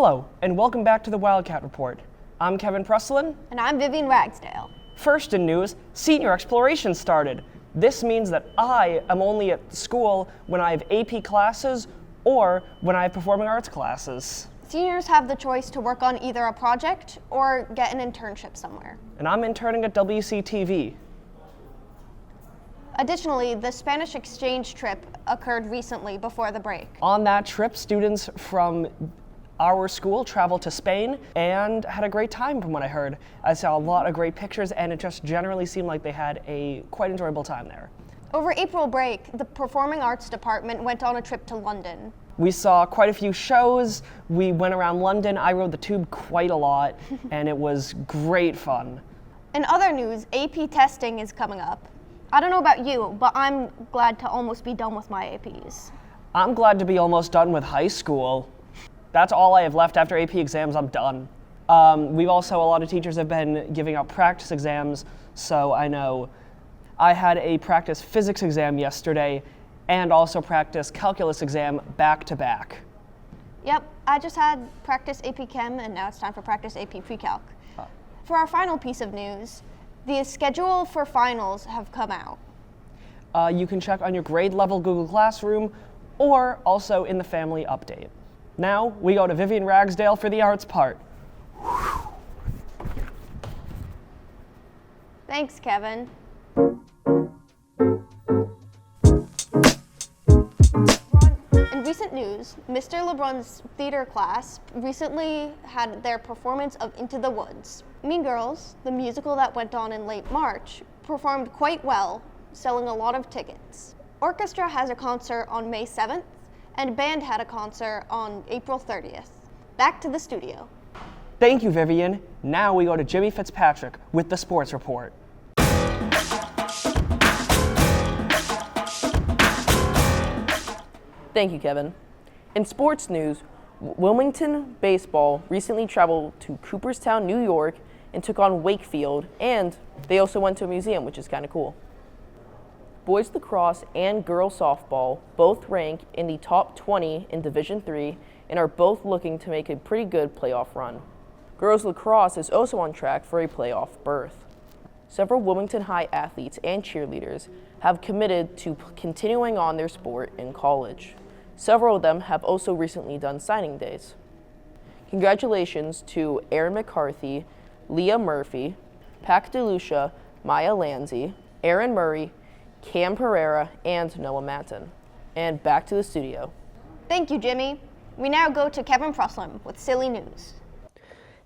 Hello, and welcome back to the Wildcat Report. I'm Kevin Presslin. And I'm Vivian Ragsdale. First in news, senior exploration started. This means that I am only at school when I have AP classes or when I have performing arts classes. Seniors have the choice to work on either a project or get an internship somewhere. And I'm interning at WCTV. Additionally, the Spanish exchange trip occurred recently before the break. On that trip, students from our school traveled to Spain and had a great time from what I heard. I saw a lot of great pictures and it just generally seemed like they had a quite enjoyable time there. Over April break, the Performing Arts Department went on a trip to London. We saw quite a few shows, we went around London, I rode the tube quite a lot, and it was great fun. In other news, AP testing is coming up. I don't know about you, but I'm glad to almost be done with my APs. I'm glad to be almost done with high school. That's all I have left after AP exams, I'm done. A lot of teachers have been giving out practice exams, so I know I had a practice physics exam yesterday and also practice calculus exam back to back. Yep, I just had practice AP Chem and now it's time for practice AP Pre-Calc. For our final piece of news, the schedule for finals have come out. You can check on your grade level Google Classroom or also in the family update. Now we go to Vivian Ragsdale for the arts part. Thanks, Kevin. In recent news, Mr. LeBron's theater class recently had their performance of Into the Woods. Mean Girls, the musical that went on in late March, performed quite well, selling a lot of tickets. Orchestra has a concert on May 7th, and band had a concert on April 30th. Back to the studio. Thank you, Vivian. Now we go to Jimmy Fitzpatrick with the sports report. Thank you, Kevin. In sports news, Wilmington Baseball recently traveled to Cooperstown, New York, and took on Wakefield, and they also went to a museum, which is kind of cool. Boys lacrosse and girls softball both rank in the top 20 in Division III and are both looking to make a pretty good playoff run. Girls lacrosse is also on track for a playoff berth. Several Wilmington High athletes and cheerleaders have committed to continuing on their sport in college. Several of them have also recently done signing days. Congratulations to Aaron McCarthy, Leah Murphy, Pac DeLucia, Maya Lanzi, Aaron Murray, Cam Pereira, and Noah Matten. And back to the studio. Thank you, Jimmy. We now go to Kevin Presslin with Silly News.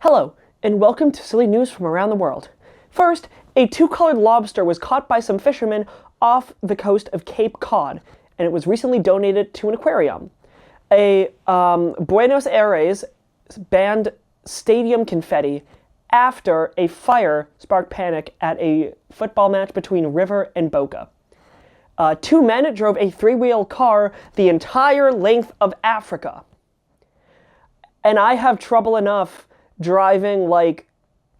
Hello, and welcome to Silly News from around the world. First, a two-colored lobster was caught by some fishermen off the coast of Cape Cod, and it was recently donated to an aquarium. A Buenos Aires banned stadium confetti after a fire sparked panic at a football match between River and Boca. Two men drove a three-wheel car the entire length of Africa. And I have trouble enough driving like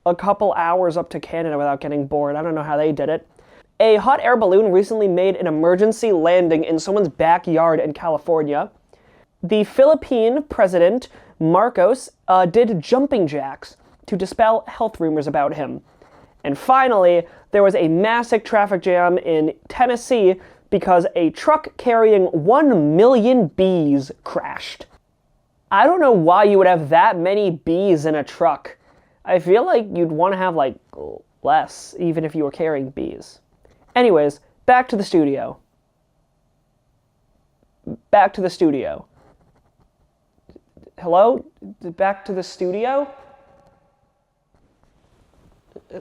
a couple hours up to Canada without getting bored. I don't know how they did it. A hot air balloon recently made an emergency landing in someone's backyard in California. The Philippine president, Marcos, did jumping jacks to dispel health rumors about him. And finally, there was a massive traffic jam in Tennessee because a truck carrying 1 million bees crashed. I don't know why you would have that many bees in a truck. I feel like you'd want to have, less, even if you were carrying bees. Anyways, back to the studio. Back to the studio. Hello? Back to the studio?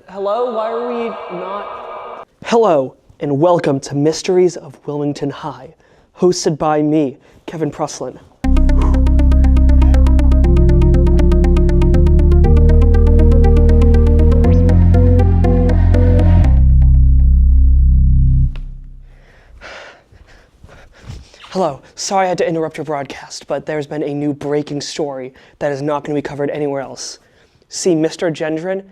Hello? Why are we not... Hello, and welcome to Mysteries of Wilmington High, hosted by me, Kevin Presslin. Hello, sorry I had to interrupt your broadcast, but there's been a new breaking story that is not going to be covered anywhere else. See, Mr. Gendron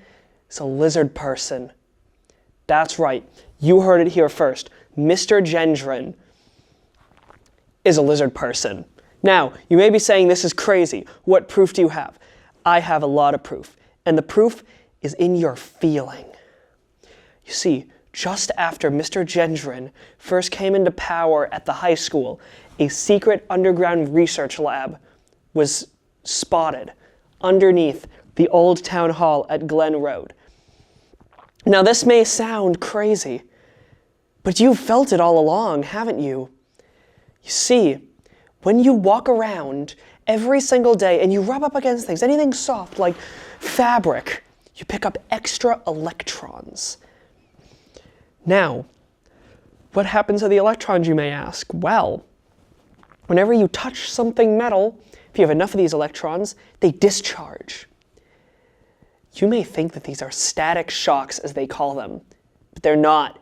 is a lizard person. That's right, you heard it here first. Mr. Gendron is a lizard person. Now, you may be saying this is crazy. What proof do you have? I have a lot of proof, and the proof is in your feeling. You see, just after Mr. Gendron first came into power at the high school, a secret underground research lab was spotted underneath the old town hall at Glen Road. Now, this may sound crazy, but you've felt it all along, haven't you? You see, when you walk around every single day and you rub up against things, anything soft like fabric, you pick up extra electrons. Now, what happens to the electrons, you may ask? Well, whenever you touch something metal, if you have enough of these electrons, they discharge. You may think that these are static shocks, as they call them, but they're not.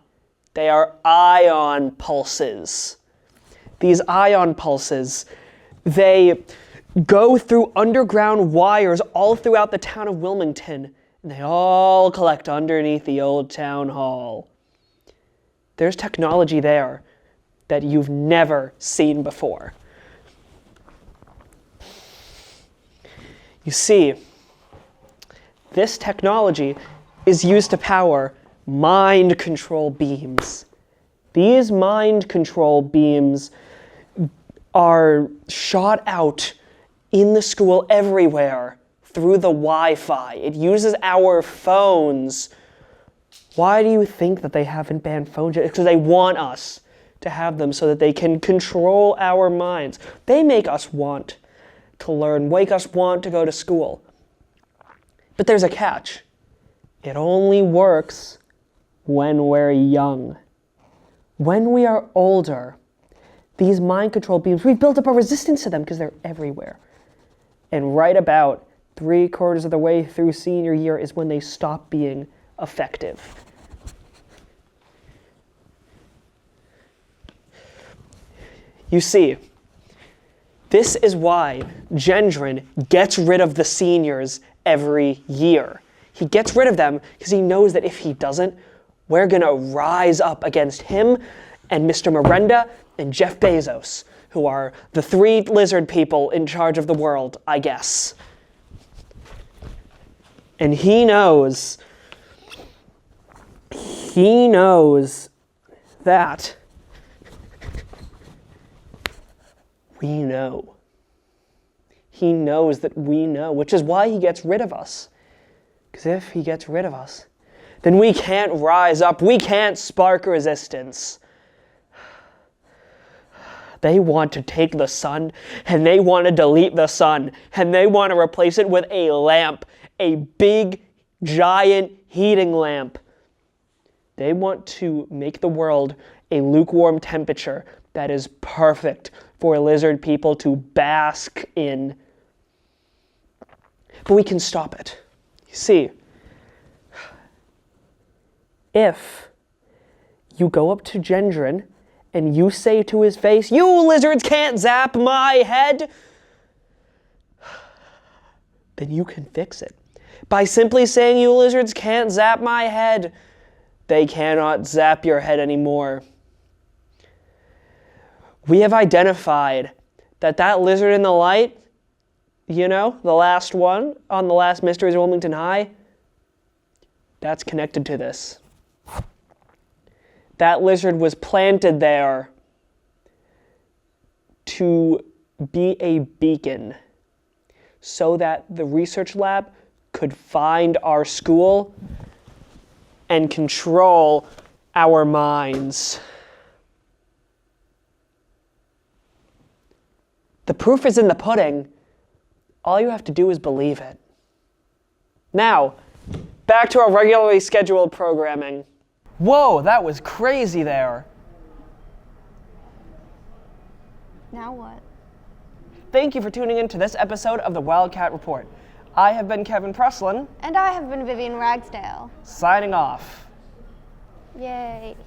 They are ion pulses. These ion pulses, they go through underground wires all throughout the town of Wilmington, and they all collect underneath the old town hall. There's technology there that you've never seen before. You see, this technology is used to power mind control beams. These mind control beams are shot out in the school everywhere through the Wi-Fi. It uses our phones. Why do you think that they haven't banned phones yet? It's because they want us to have them so that they can control our minds. They make us want to learn, make us want to go to school. But there's a catch. It only works when we're young. When we are older, these mind control beams, we've built up a resistance to them because they're everywhere. And right about 3/4 of the way through senior year is when they stop being effective. You see, this is why Gendron gets rid of the seniors every year. He gets rid of them because he knows that if he doesn't, we're going to rise up against him and Mr. Miranda and Jeff Bezos, who are the 3 lizard people in charge of the world, I guess. And he knows that we know. He knows that we know, which is why he gets rid of us. Because if he gets rid of us, then we can't rise up, we can't spark resistance. They want to take the sun, and they want to delete the sun, and they want to replace it with a lamp, a big, giant heating lamp. They want to make the world a lukewarm temperature that is perfect for lizard people to bask in. But we can stop it. You see, if you go up to Gendron and you say to his face, "You lizards can't zap my head," then you can fix it. By simply saying, "You lizards can't zap my head," they cannot zap your head anymore. We have identified that lizard in the light, you know, the last one on the last Mysteries of Wilmington High, that's connected to this. That lizard was planted there to be a beacon so that the research lab could find our school and control our minds. The proof is in the pudding. All you have to do is believe it. Now, back to our regularly scheduled programming. Whoa, that was crazy there. Now what? Thank you for tuning in to this episode of the Wildcat Report. I have been Kevin Presslin. And I have been Vivian Ragsdale. Signing off. Yay.